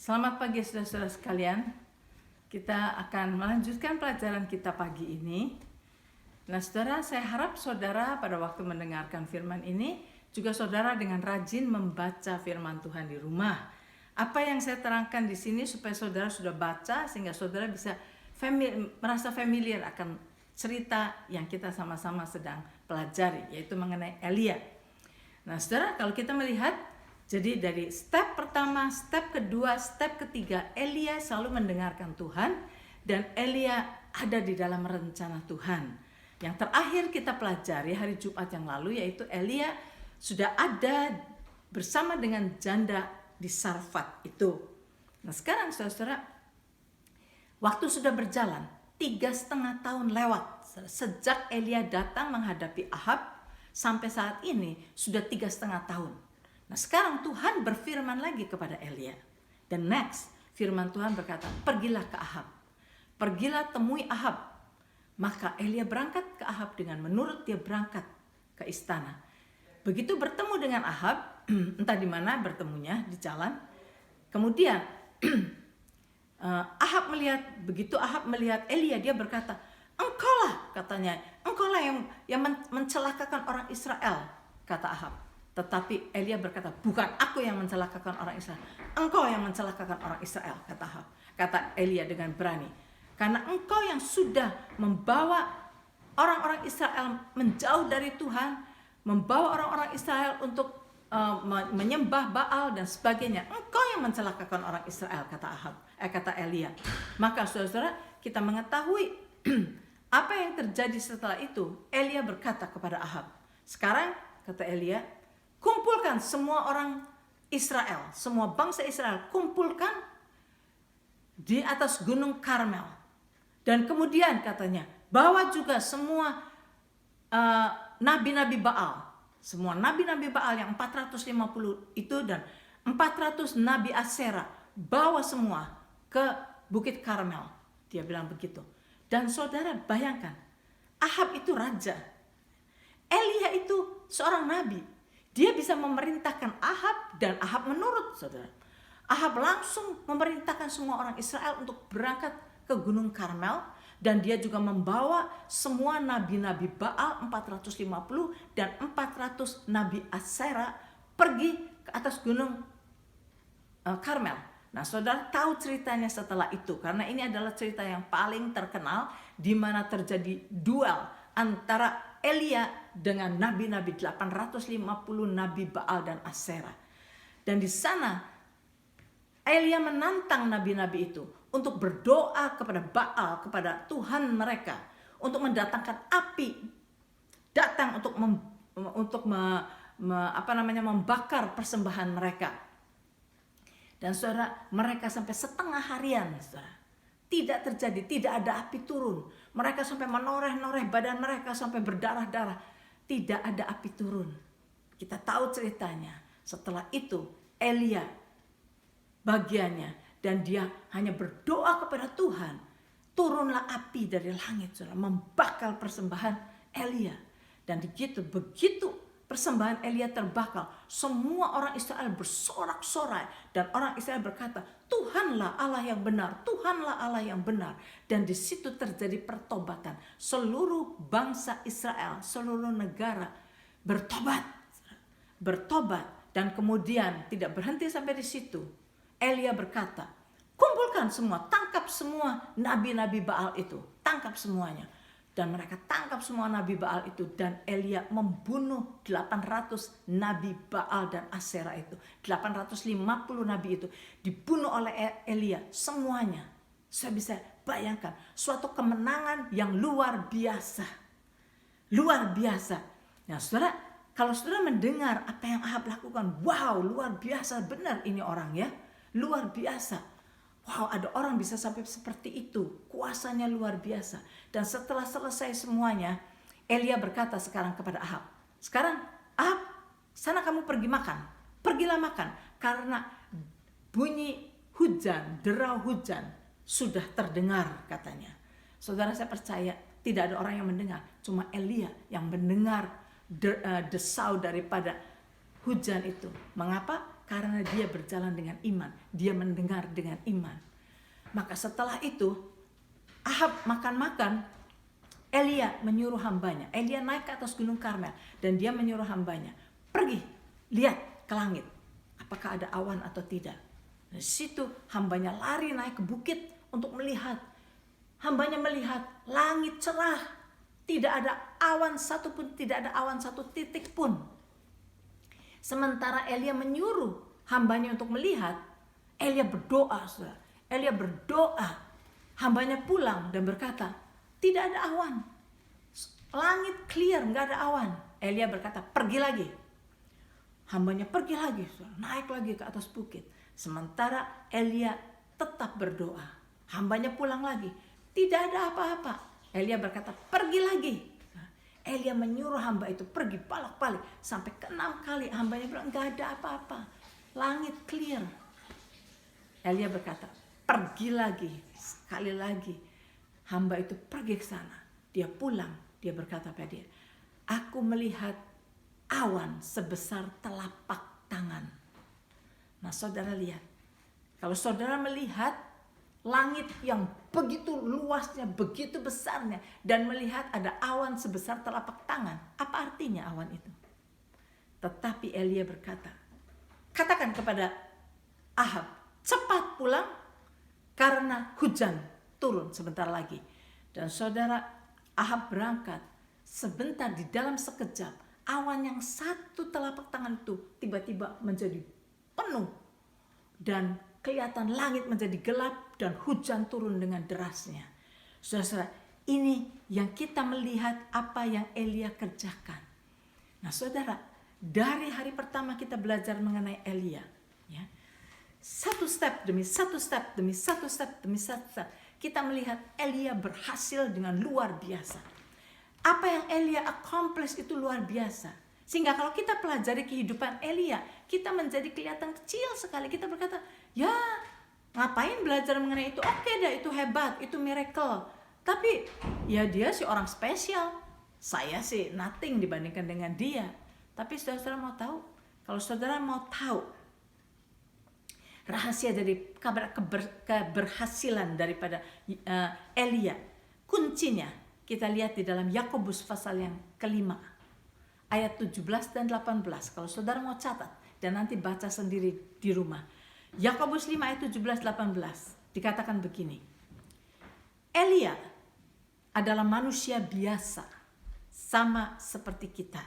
Selamat pagi saudara-saudara sekalian. Kita akan melanjutkan pelajaran kita pagi ini. Nah saudara, saya harap saudara pada waktu mendengarkan firman ini juga saudara dengan rajin membaca firman Tuhan di rumah. Apa yang saya terangkan di sini supaya saudara sudah baca sehingga saudara bisa merasa familiar akan cerita yang kita sama-sama sedang pelajari, yaitu mengenai Elia. Nah saudara, kalau kita melihat, jadi dari step pertama, step kedua, step ketiga, Elia selalu mendengarkan Tuhan dan Elia ada di dalam rencana Tuhan. Yang terakhir kita pelajari hari Jumat yang lalu yaitu Elia sudah ada bersama dengan janda di Sarfat itu. Nah sekarang saudara, waktu sudah berjalan 3,5 tahun lewat sejak Elia datang menghadapi Ahab sampai saat ini sudah 3,5 tahun. Nah sekarang Tuhan berfirman lagi kepada Elia. Dan next firman Tuhan berkata, pergilah ke Ahab. Pergilah temui Ahab. Maka Elia berangkat ke Ahab dengan menurut dia berangkat ke istana. Begitu bertemu dengan Ahab, entah di mana bertemunya, di jalan. Kemudian begitu Ahab melihat Elia, dia berkata, engkaulah katanya, engkaulah yang mencelakakan orang Israel, kata Ahab. Tetapi Elia berkata, bukan aku yang mencelakakan orang Israel, engkau yang mencelakakan orang Israel, kata Ahab. Kata Elia dengan berani, karena engkau yang sudah membawa orang-orang Israel menjauh dari Tuhan, membawa orang-orang Israel untuk menyembah Baal dan sebagainya. Engkau yang mencelakakan orang Israel, kata Elia. Maka saudara-saudara, kita mengetahui apa yang terjadi setelah itu. Elia berkata kepada Ahab, sekarang kata Elia, kumpulkan semua orang Israel, semua bangsa Israel, kumpulkan di atas gunung Karmel. Dan kemudian katanya, bawa juga semua nabi-nabi Baal. Semua nabi-nabi Baal yang 450 itu dan 400 nabi Asyera, bawa semua ke Bukit Karmel. Dia bilang begitu. Dan saudara bayangkan, Ahab itu raja. Elia itu seorang nabi. Dia bisa memerintahkan Ahab dan Ahab menurut, saudara. Ahab langsung memerintahkan semua orang Israel untuk berangkat ke Gunung Karmel. Dan dia juga membawa semua nabi-nabi Baal 450 dan 400 nabi Asyera pergi ke atas Gunung Karmel. Nah saudara tahu ceritanya setelah itu. Karena ini adalah cerita yang paling terkenal di mana terjadi duel antara Elia dengan nabi-nabi 850 nabi Baal dan Asyera. Dan di sana Elia menantang nabi-nabi itu untuk berdoa kepada Baal, kepada Tuhan mereka, untuk mendatangkan api datang untuk membakar persembahan mereka. Dan saudara, mereka sampai setengah harian, saudara, tidak terjadi, tidak ada api turun. Mereka sampai menoreh-noreh badan mereka sampai berdarah-darah. Tidak ada api turun. Kita tahu ceritanya. Setelah itu Elia bagiannya dan dia hanya berdoa kepada Tuhan. Turunlah api dari langit, saudara, membakar persembahan Elia. Dan begitu persembahan Elia terbakar, semua orang Israel bersorak-sorai dan orang Israel berkata, Tuhanlah Allah yang benar, Tuhanlah Allah yang benar. Dan di situ terjadi pertobatan. Seluruh bangsa Israel, seluruh negara bertobat. Dan kemudian tidak berhenti sampai di situ. Elia berkata, kumpulkan semua, tangkap semua nabi-nabi Baal itu, tangkap semuanya. Dan mereka tangkap semua nabi Baal itu. Dan Elia membunuh 800 nabi Baal dan Asyera itu. 850 nabi itu dibunuh oleh Elia semuanya. Saya bisa bayangkan suatu kemenangan yang luar biasa. Luar biasa. Nah saudara, kalau saudara mendengar apa yang Ahab lakukan, wow, luar biasa benar ini orang ya. Luar biasa. Wow, ada orang bisa sampai seperti itu. Kuasanya luar biasa. Dan setelah selesai semuanya, Elia berkata sekarang kepada Ahab, sekarang Ahab, sana kamu pergi makan. Pergilah makan. Karena bunyi hujan, derau hujan sudah terdengar katanya. Saudara, saya percaya tidak ada orang yang mendengar. Cuma Elia yang mendengar desau daripada hujan itu. Mengapa? Karena dia berjalan dengan iman, dia mendengar dengan iman. Maka setelah itu Ahab makan-makan, Elia menyuruh hambanya. Elia naik ke atas gunung Karmel dan dia menyuruh hambanya, pergi lihat ke langit, apakah ada awan atau tidak. Di situ hambanya lari naik ke bukit untuk melihat. Hambanya melihat langit cerah, tidak ada awan satupun, tidak ada awan satu titik pun. Sementara Elia menyuruh hambanya untuk melihat, Elia berdoa, saudara. Elia berdoa, hambanya pulang dan berkata, tidak ada awan, langit clear, nggak ada awan. Elia berkata, pergi lagi. Hambanya pergi lagi, saudara, naik lagi ke atas bukit. Sementara Elia tetap berdoa, hambanya pulang lagi, tidak ada apa-apa. Elia berkata, pergi lagi. Elia menyuruh hamba itu pergi bolak-balik sampai ke 6 kali. Hambanya bilang, enggak ada apa-apa, langit clear. Elia berkata, pergi lagi, sekali lagi. Hamba itu pergi ke sana. Dia pulang, dia berkata pada dia, aku melihat awan sebesar telapak tangan. Nah, saudara lihat, kalau saudara melihat langit yang begitu luasnya, begitu besarnya, dan melihat ada awan sebesar telapak tangan, apa artinya awan itu? Tetapi Elia berkata, katakan kepada Ahab, cepat pulang karena hujan turun sebentar lagi. Dan saudara, Ahab berangkat. Sebentar, di dalam sekejap, awan yang satu telapak tangan itu tiba-tiba menjadi penuh dan kelihatan langit menjadi gelap dan hujan turun dengan derasnya. Saudara, ini yang kita melihat apa yang Elia kerjakan. Nah, saudara, dari hari pertama kita belajar mengenai Elia, ya, satu step demi satu step demi satu step demi satu step, kita melihat Elia berhasil dengan luar biasa. Apa yang Elia accomplish itu luar biasa. Sehingga kalau kita pelajari kehidupan Elia, kita menjadi kelihatan kecil sekali. Kita berkata, ya ngapain belajar mengenai itu? Oke dah, itu hebat, itu miracle. Tapi ya dia sih orang spesial. Saya sih nothing dibandingkan dengan dia. Tapi saudara mau tahu? Kalau saudara mau tahu rahasia dari keberhasilan daripada Elia, kuncinya kita lihat di dalam Yakobus pasal yang kelima, ayat 17 dan 18. Kalau saudara mau catat dan nanti baca sendiri di rumah. Yakobus 5 ayat 17-18 dikatakan begini. Elia adalah manusia biasa, sama seperti kita.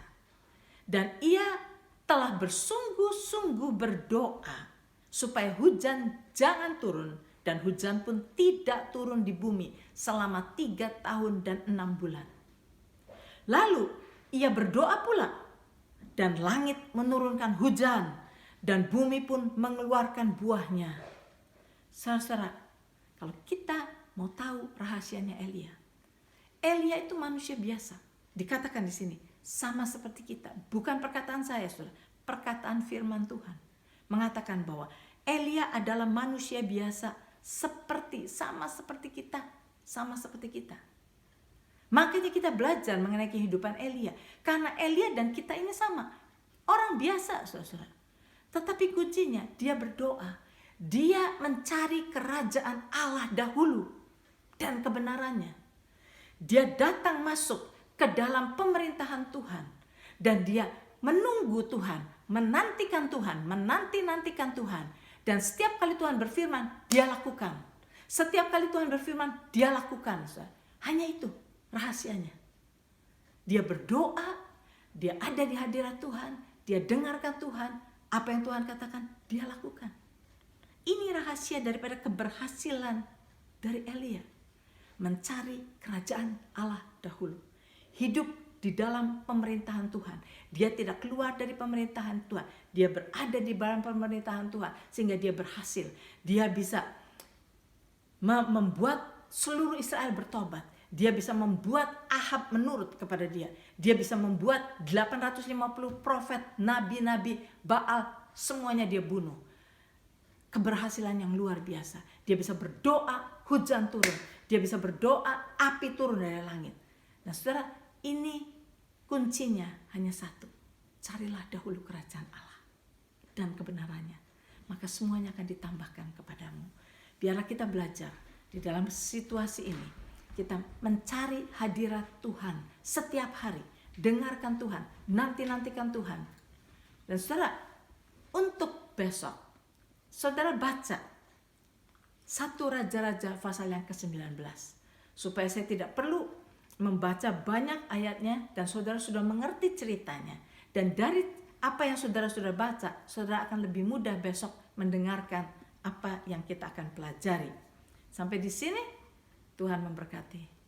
Dan ia telah bersungguh-sungguh berdoa supaya hujan jangan turun, dan hujan pun tidak turun di bumi selama 3 tahun dan 6 bulan. Lalu ia berdoa pula, dan langit menurunkan hujan, dan bumi pun mengeluarkan buahnya. Saudara, kalau kita mau tahu rahasianya Elia, Elia itu manusia biasa. Dikatakan di sini, sama seperti kita. Bukan perkataan saya, saudara, perkataan firman Tuhan. Mengatakan bahwa Elia adalah manusia biasa, sama seperti kita. Makanya kita belajar mengenai kehidupan Elia. Karena Elia dan kita ini sama. Orang biasa, saudara. Tetapi kuncinya, dia berdoa. Dia mencari kerajaan Allah dahulu dan kebenarannya. Dia datang masuk ke dalam pemerintahan Tuhan. Dan dia menunggu Tuhan, menantikan Tuhan, menanti-nantikan Tuhan. Dan setiap kali Tuhan berfirman, dia lakukan. Setiap kali Tuhan berfirman, dia lakukan. Hanya itu rahasianya. Dia berdoa, dia ada di hadirat Tuhan, dia dengarkan Tuhan, apa yang Tuhan katakan, dia lakukan. Ini rahasia daripada keberhasilan dari Elia. Mencari kerajaan Allah dahulu. Hidup di dalam pemerintahan Tuhan. Dia tidak keluar dari pemerintahan Tuhan. Dia berada di dalam pemerintahan Tuhan sehingga dia berhasil. Dia bisa membuat seluruh Israel bertobat. Dia bisa membuat Ahab menurut kepada dia. Dia bisa membuat 850 profet, nabi-nabi Baal, semuanya dia bunuh. Keberhasilan yang luar biasa. Dia bisa berdoa, hujan turun. Dia bisa berdoa, api turun dari langit. Nah, saudara, ini kuncinya hanya satu. Carilah dahulu kerajaan Allah dan kebenarannya, maka semuanya akan ditambahkan kepadamu. Biarlah kita belajar di dalam situasi ini, kita mencari hadirat Tuhan setiap hari, dengarkan Tuhan, nanti-nantikan Tuhan. Dan saudara, untuk besok, saudara baca 1 Raja-Raja pasal yang ke-19, supaya saya tidak perlu membaca banyak ayatnya dan saudara sudah mengerti ceritanya. Dan dari apa yang saudara sudah baca, saudara akan lebih mudah besok mendengarkan apa yang kita akan pelajari. Sampai di sini, Tuhan memberkati.